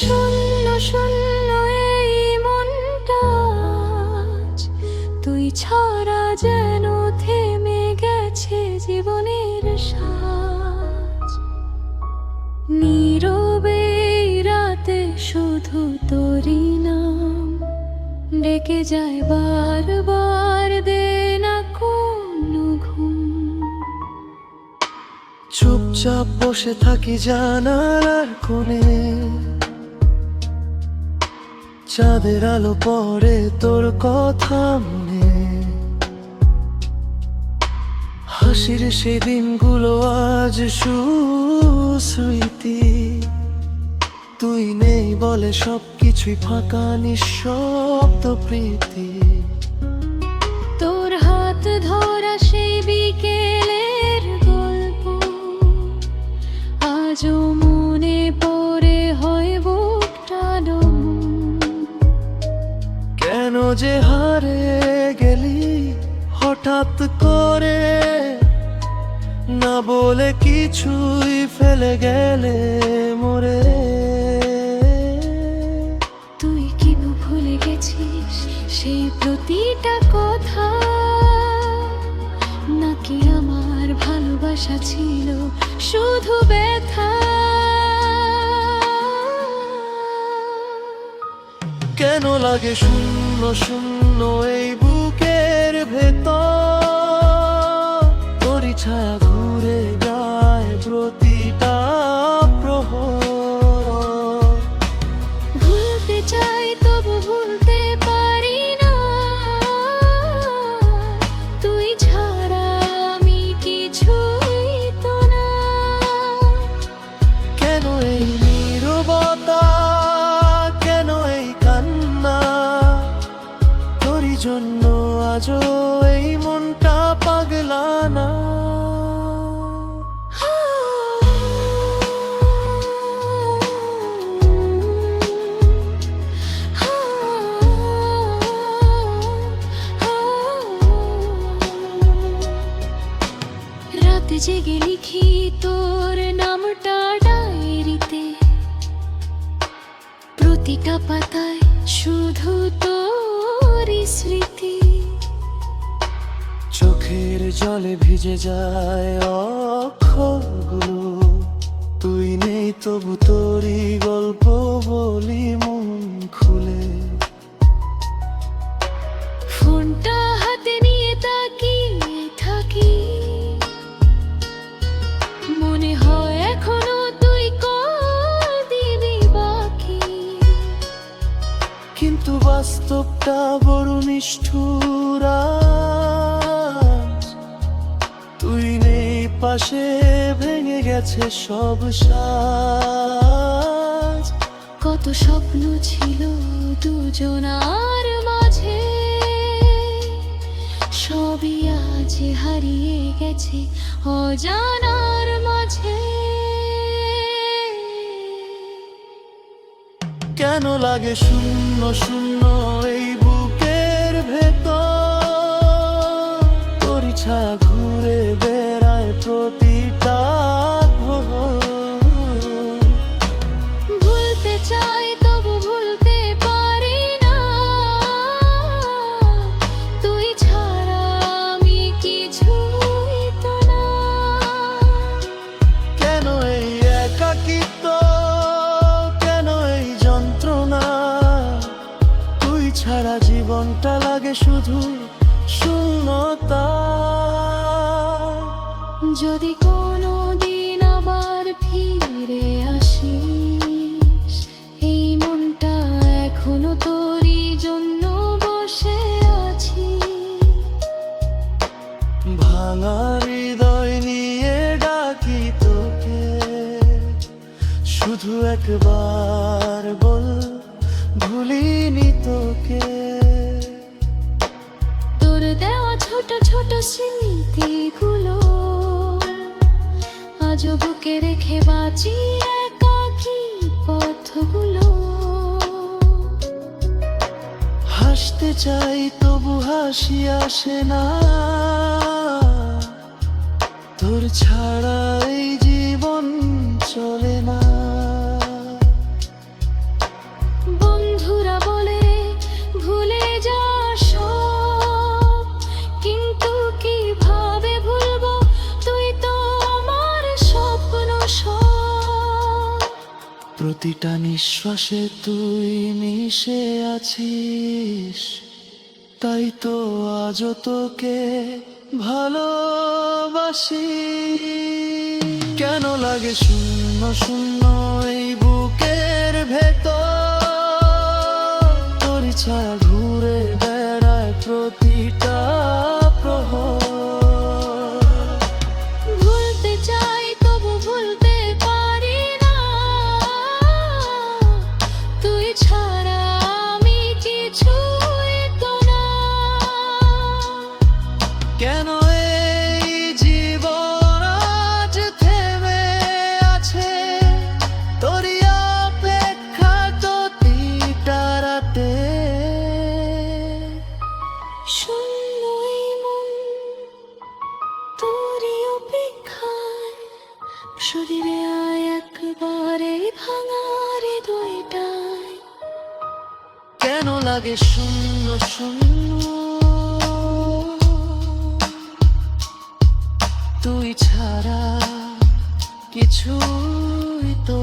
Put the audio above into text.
শূন্য শূন্য এই মনটা আজ, তুই ছাড়া যেন থেমে গেছে জীবনের সাজ। নীরবে এই রাতে শুধু তোরই নাম ডেকে যায় বারবার, দে না কোনো ঘুম। চুপচাপ বসে থাকি জানালার কোণে, চাঁদের আলো পড়ে তোর কথা মনে। হাসির সেই দিনগুলো আজ সুস্মৃতি, তুই নেই বলে সবকিছুই ফাঁকা নিঃশব্দ প্রীতি। তোর হাত ধরা সেই বিকেলের গল্প আজও মনে পড়ে, হয় বুকটা ডুম। কেন যে হারে গেলি হঠাৎ করে, না বলে কিছুই ফেলে গেলে মোরে। তুই কি ভুলে গেছিস সেই প্রতিটা কথা, নাকি আমার ভালোবাসা ছিল শুধু ব্যথা? কেন লাগে শূন্য শূন্য এই বুকের ভেতর, তোরই ছায়া ঘুরে যায় প্রতিটা প্রহর। ভুলতে চাই তবু ভুলতে পারি না, তুই ছাড়া আমি কিছুই তো না। কেন এই নীরবতা, কেন এই কান্না, তোরই জন্য আজও এই মনটা পাগলা না। রাতে জেগে লিখি তোর নামটা ডায়েরিতে, প্রতিটা পাতায় শুধু তোরই স্মৃতি। চোখের জলে ভিজে যায় অক্ষরগুলো, তুই নেই তবু তোরই গল্প বলি মন খুলে। ফোনটা হাতে নিয়ে তাকিয়ে থাকি, মনে হয় এখনো তুই কল দিবি বাকি। কিন্তু বাস্তবটা বড় নিষ্ঠুর আজ, তুই নেই পাশে, ভেঙে গেছে সব সাজ। কত স্বপ্ন ছিল দুজনার মাঝে, সবই আজ হারিয়ে গেছে অজানার মাঝে। কেন লাগে শূন্য শূন্য এই বুকের ভেতর, তোরই ছায়া ঘুরে বেড়ায় প্রতিটা প্রহর। ভুলতে চাই তবু ভুলতে পারি না, তুই ছাড়া আমি কিছুই তো না। কেন এই একাকিত্ব, কেন এই যন্ত্রণা, তুই ছাড়া জীবনটা লাগে শুধু শূন্যতা। যদি কোনো দিন আবার ফিরে আসিস, এই মনটা এখনো তোরই জন্য বসে আছি। ভাঙা হৃদয় নিয়ে ডাকি তোকে, শুধু একবার বল ভুলিনি তোকে। তোর দেওয়া ছোট ছোট স্মৃতিগুলো আজও বুকে রেখে বাঁচি, একাকী পথগুলো। হাসতে চাই তবু হাসি আসে না, তোর ছাড়া এই জীবন চলে না। প্রতিটা নিঃশ্বাসে তুই মিশে আছিস, তাই তো আজও তোকে ভালোবাসি। কেন লাগে শূন্য শূন্য এই বুকের ভেতর, তোর ছায়া ঘুরে বেড়ায় প্রতিটা প্রহর। ভুলতে চাই তবু ভুলতে পারি না, তুই ছাড়া আমি কিছুই তো না। কেন এই জীবন আজ থেমে আছে তোরই অপেক্ষা প্রতিটা রাতে। শূন্য এই মন তোরই অপেক্ষায়, শরীরে আয় একবারে ভাঙা হৃদয়টায়। কেন লাগে শূন্য শূন্য, তুই ছাড়া কিছুই তো